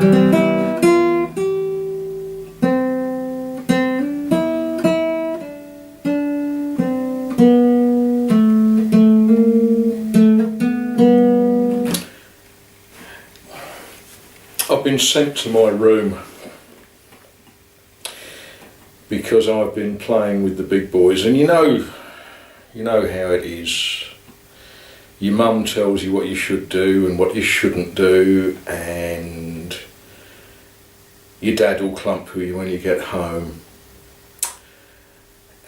I've been sent to my room because I've been playing with the big boys, and you know how it is. Your mum tells you what you should do and what you shouldn't do, and your dad will clump with you when you get home.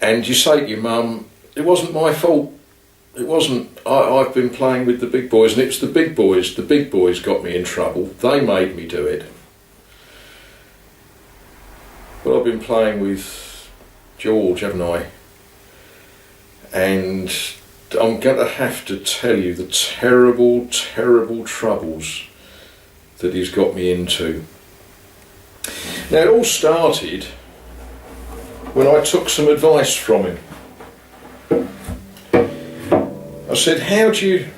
And you say to your mum, it wasn't my fault. It wasn't. I've been playing with the big boys, and it's the big boys. The big boys got me in trouble. They made me do it. But I've been playing with George, haven't I? And I'm going to have to tell you the terrible, terrible troubles that he's got me into. Now, it all started when I took some advice from him. I said, how do you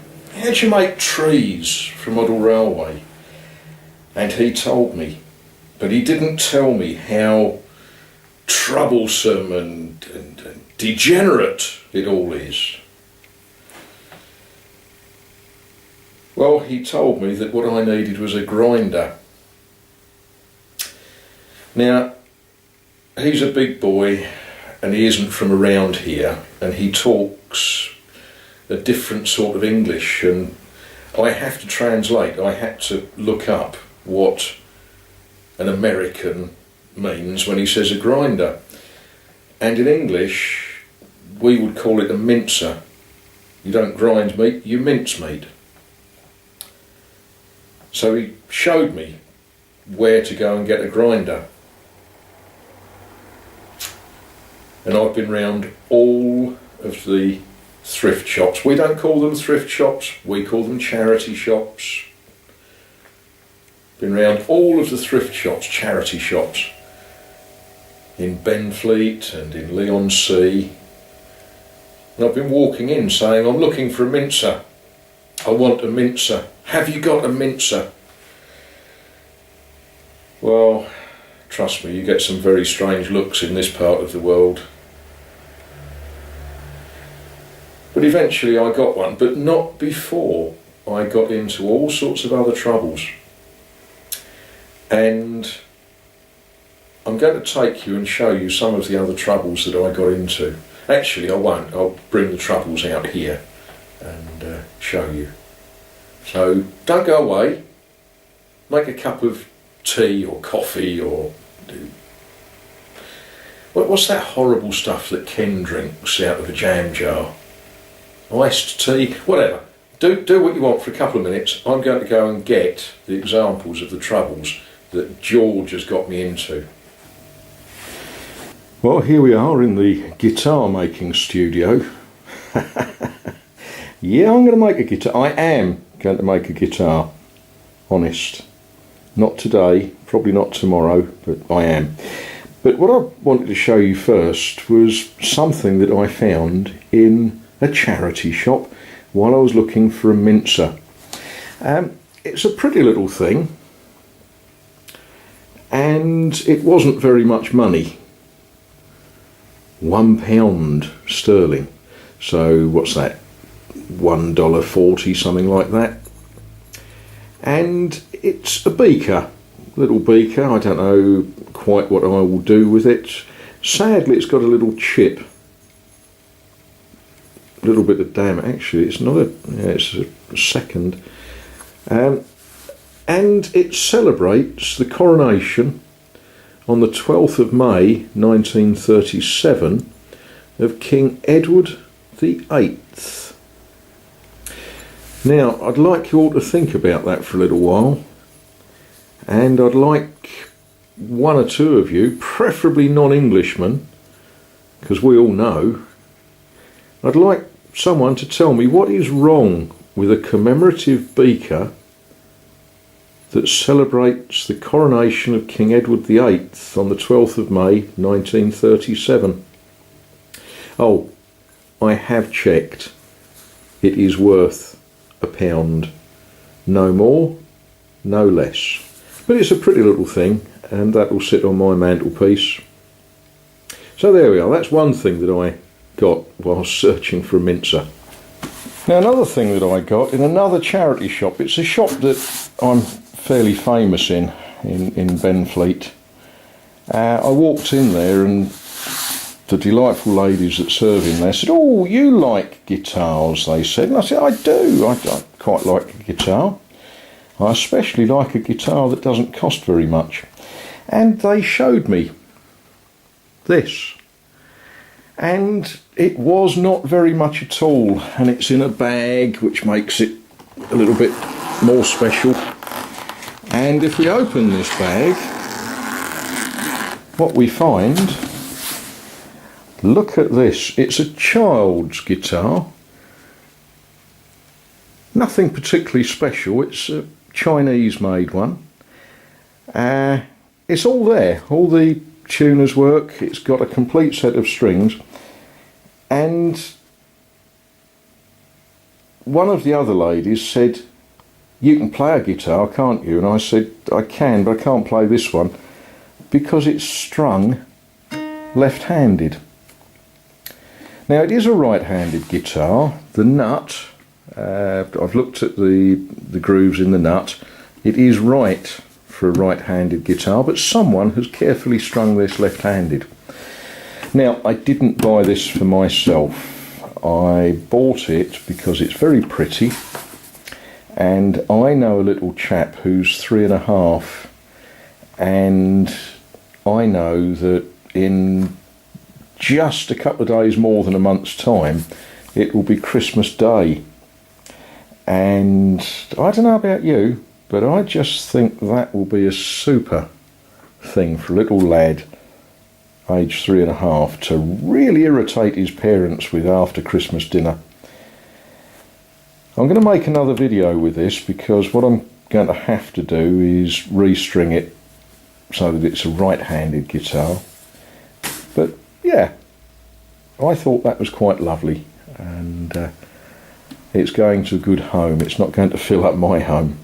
make trees for a model railway? And he told me, but he didn't tell me how troublesome and degenerate it all is. Well, he told me that what I needed was a grinder. Now, he's a big boy and he isn't from around here, and he talks a different sort of English, and I have to translate. I had to look up what an American means when he says a grinder, and in English we would call it a mincer. You don't grind meat, you mince meat. So he showed me where to go and get a grinder, and I've been round all of the thrift shops. We don't call them thrift shops, we call them charity shops. Been round all of the thrift shops, charity shops, in Benfleet and in Leigh-on-Sea. And I've been walking in saying, I'm looking for a mincer. I want a mincer. Have you got a mincer? Well, trust me, you get some very strange looks in this part of the world. But eventually I got one, but not before I got into all sorts of other troubles. And I'm going to take you and show you some of the other troubles that I got into. Actually, I won't. I'll bring the troubles out here and show you. So don't go away. Make a cup of tea or coffee or what's that horrible stuff that Ken drinks out of a jam jar? Iced tea, whatever. Do what you want for a couple of minutes. I'm going to go and get the examples of the troubles that George has got me into. Well, here we are in the guitar making studio. Yeah, I'm going to make a guitar. I am going to make a guitar. Honest. Not today, probably not tomorrow, but I am. But what I wanted to show you first was something that I found in a charity shop while I was looking for a mincer. It's a pretty little thing, and it wasn't very much money. £1 sterling. So what's that? $1.40, something like that. And it's a beaker, little beaker. I don't know quite what I will do with it. Sadly, it's got a little chip. A little bit of damn. Actually, it's not a. Yeah, it's a second. And it celebrates the coronation on the 12th of May 1937 of King Edward VIII. Now, I'd like you all to think about that for a little while, and I'd like one or two of you, preferably non-Englishmen, because we all know, I'd like someone to tell me what is wrong with a commemorative beaker that celebrates the coronation of King Edward VIII on the 12th of May 1937. Oh, I have checked. It is worth £1. No more, no less. But it's a pretty little thing, and that will sit on my mantelpiece. So there we are, that's one thing that I got whilst searching for a mincer. Now another thing that I got in another charity shop, it's a shop that I'm fairly famous in Benfleet. I walked in there and the delightful ladies that serve in there said, "Oh, you like guitars," they said. And I said, "I do, I quite like a guitar. I especially like a guitar that doesn't cost very much." And they showed me this. And it was not very much at all, and it's in a bag, which makes it a little bit more special. And if we open this bag, what we find, look at this, it's a child's guitar. Nothing particularly special, it's a Chinese made one. It's all there, all the tuners work, it's got a complete set of strings, and one of the other ladies said, "You can play a guitar, can't you?" And I said, "I can, but I can't play this one because it's strung left-handed." Now it is a right-handed guitar. The nut, I've looked at the grooves in the nut, it is right for a right-handed guitar, but someone has carefully strung this left-handed. Now I didn't buy this for myself, I bought it because it's very pretty, and I know a little chap who's 3.5, and I know that in just a couple of days more than a month's time it will be Christmas Day, and I don't know about you, but I just think that will be a super thing for a little lad aged 3.5 to really irritate his parents with after Christmas dinner. I'm going to make another video with this because what I'm going to have to do is restring it so that it's a right-handed guitar. But yeah, I thought that was quite lovely, and it's going to a good home. It's not going to fill up my home.